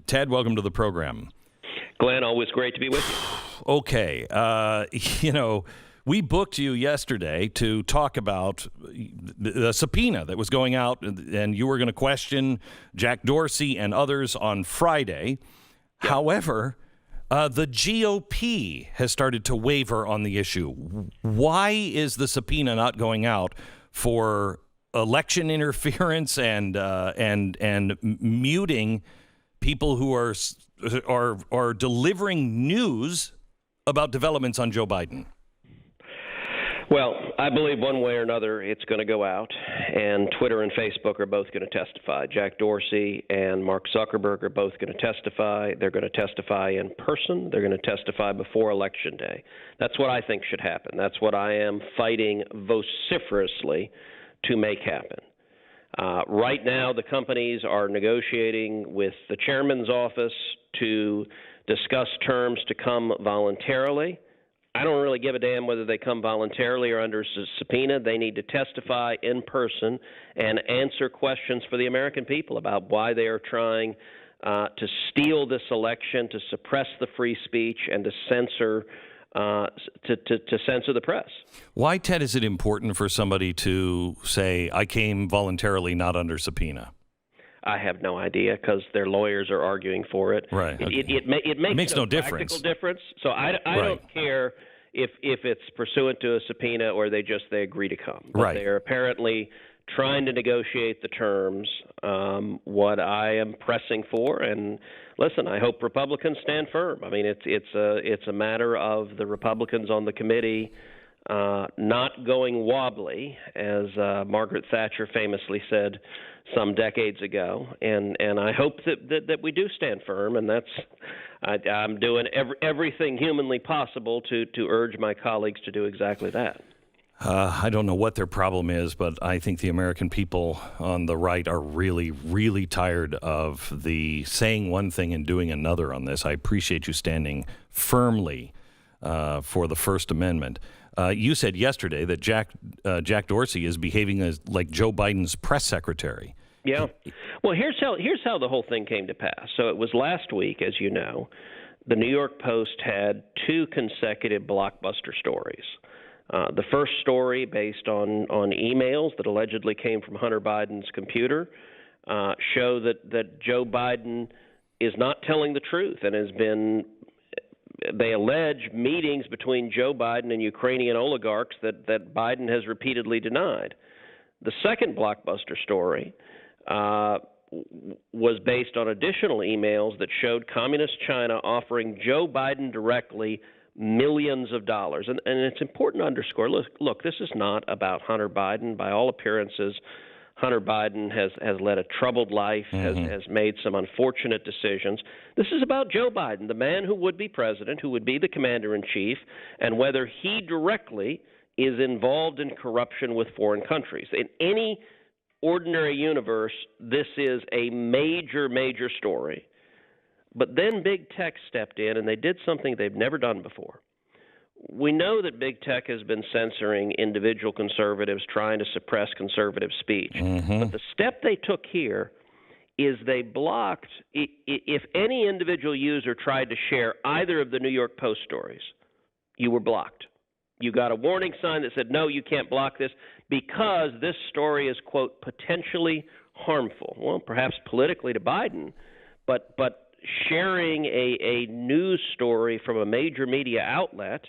Ted, welcome to the program. Glenn, always great to be with you. Okay. We booked you yesterday to talk about the subpoena that was going out, and you were going to question Jack Dorsey and others on Friday. Yep. However, the GOP has started to waver on the issue. Why is the subpoena not going out for election interference and muting people who are delivering news about developments on Joe Biden? Well, I believe one way or another it's going to go out, and Twitter and Facebook are both going to testify. Jack Dorsey and Mark Zuckerberg are both going to testify. They're going to testify in person. They're going to testify before Election Day. That's what I think should happen. That's what I am fighting vociferously to make happen. Right now, the companies are negotiating with the chairman's office to discuss terms to come voluntarily. I don't really give a damn whether they come voluntarily or under subpoena. They need to testify in person and answer questions for the American people about why they are trying to steal this election, to suppress the free speech, and to censor censor the press. Why, Ted, is it important for somebody to say, I came voluntarily, not under subpoena? I have no idea, because their lawyers are arguing for it. Right. It makes no difference. Difference. So I don't care if it's pursuant to a subpoena or they agree to come. But they are apparently trying to negotiate the terms. What I am pressing for, and listen, I hope Republicans stand firm. I mean, it's a matter of the Republicans on the committee not going wobbly, as Margaret Thatcher famously said some decades ago, and I hope that we do stand firm, and I'm doing everything humanly possible to urge my colleagues to do exactly that. I don't know what their problem is, but I think the American people on the right are really, really tired of the saying one thing and doing another on this. I appreciate you standing firmly for the First Amendment. You said yesterday that Jack Dorsey is behaving as like Joe Biden's press secretary. Yeah. Well, here's how the whole thing came to pass. So it was last week, as you know, the New York Post had two consecutive blockbuster stories. The first story, based on emails that allegedly came from Hunter Biden's computer, show that Joe Biden is not telling the truth and has been. They allege meetings between Joe Biden and Ukrainian oligarchs that Biden has repeatedly denied. The second blockbuster story was based on additional emails that showed Communist China offering Joe Biden directly millions of dollars. And it's important to underscore, look, this is not about Hunter Biden. By all appearances, Hunter Biden has led a troubled life, has made some unfortunate decisions. This is about Joe Biden, the man who would be president, who would be the commander-in-chief, and whether he directly is involved in corruption with foreign countries. In any ordinary universe, this is a major, major story. But then Big Tech stepped in, and they did something they've never done before. We know that Big Tech has been censoring individual conservatives, trying to suppress conservative speech. But the step they took here is they blocked, if any individual user tried to share either of the New York Post stories, you were blocked. You got a warning sign that said, no, you can't block this because this story is, quote, potentially harmful. Well, perhaps politically to Biden, but sharing a news story from a major media outlet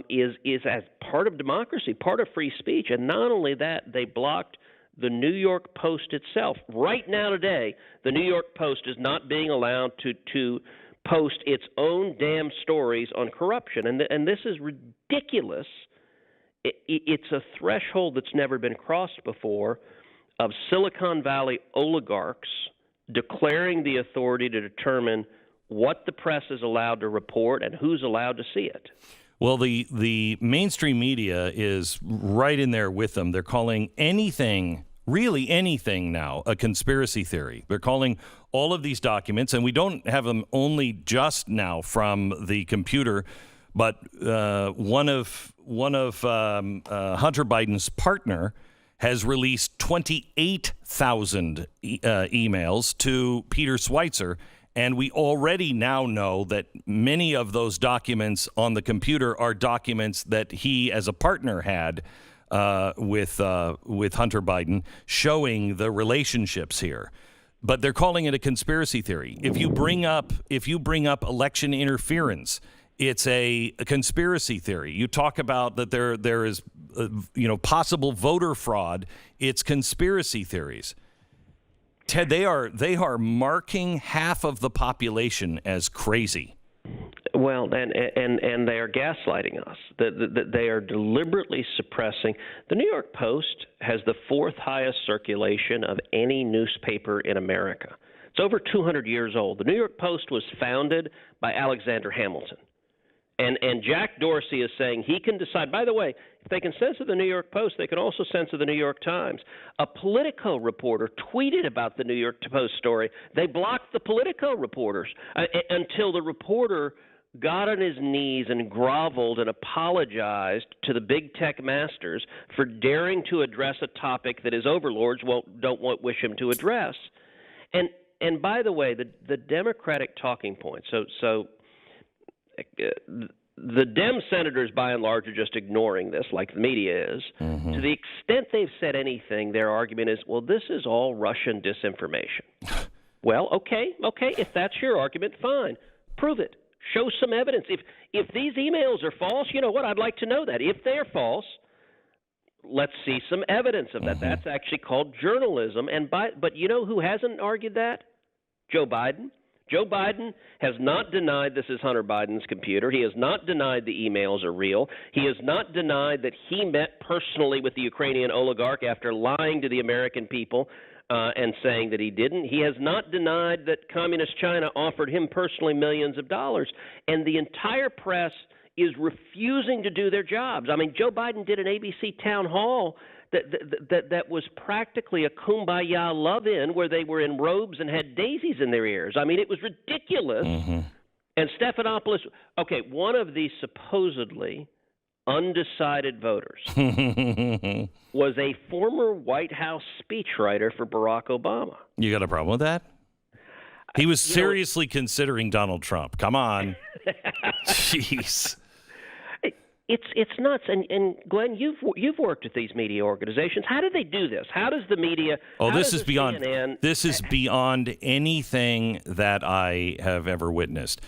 is as part of democracy, part of free speech. And not only that, they blocked the New York Post itself. Right now today, the New York Post is not being allowed to post its own damn stories on corruption. And this is ridiculous. It's a threshold that's never been crossed before of Silicon Valley oligarchs declaring the authority to determine what the press is allowed to report and who's allowed to see it. Well, the mainstream media is right in there with them. They're calling anything, really anything now, a conspiracy theory. They're calling all of these documents, and we don't have them only just now from the computer, but one of Hunter Biden's partner has released 28,000 emails to Peter Schweitzer. And we already now know that many of those documents on the computer are documents that he, as a partner, had with Hunter Biden, showing the relationships here. But they're calling it a conspiracy theory. If you bring up election interference, it's a conspiracy theory. You talk about that there is possible voter fraud. It's conspiracy theories. Ted, they are marking half of the population as crazy. Well, and they are gaslighting us. They are deliberately suppressing. The New York Post has the fourth highest circulation of any newspaper in America. It's over 200 years old. The New York Post was founded by Alexander Hamilton. And Jack Dorsey is saying he can decide. By the way, if they can censor the New York Post, they can also censor the New York Times. A Politico reporter tweeted about the New York Post story. They blocked the Politico reporters until the reporter got on his knees and groveled and apologized to the big tech masters for daring to address a topic that his overlords don't wish him to address. And by the way, the Democratic talking point. So the Dem senators, by and large, are just ignoring this, like the media is. Mm-hmm. To the extent they've said anything, their argument is, well, this is all Russian disinformation. Well, okay, if that's your argument, fine. Prove it. Show some evidence. If these emails are false, you know what? I'd like to know that. If they're false, let's see some evidence of that. Mm-hmm. That's actually called journalism. But you know who hasn't argued that? Joe Biden. Joe Biden has not denied this is Hunter Biden's computer. He has not denied the emails are real. He has not denied that he met personally with the Ukrainian oligarch after lying to the American people and saying that he didn't. He has not denied that Communist China offered him personally millions of dollars. And the entire press is refusing to do their jobs. I mean, Joe Biden did an ABC town hall that was practically a kumbaya love-in where they were in robes and had daisies in their ears. I mean, it was ridiculous. Mm-hmm. And Stephanopoulos, okay, one of the supposedly undecided voters was a former White House speechwriter for Barack Obama. You got a problem with that? He was seriously considering Donald Trump. Come on. Jeez. It's nuts, and Glenn, you've worked at these media organizations. How do they do this? How does the media? Oh, this is beyond. CNN, this is beyond anything that I have ever witnessed.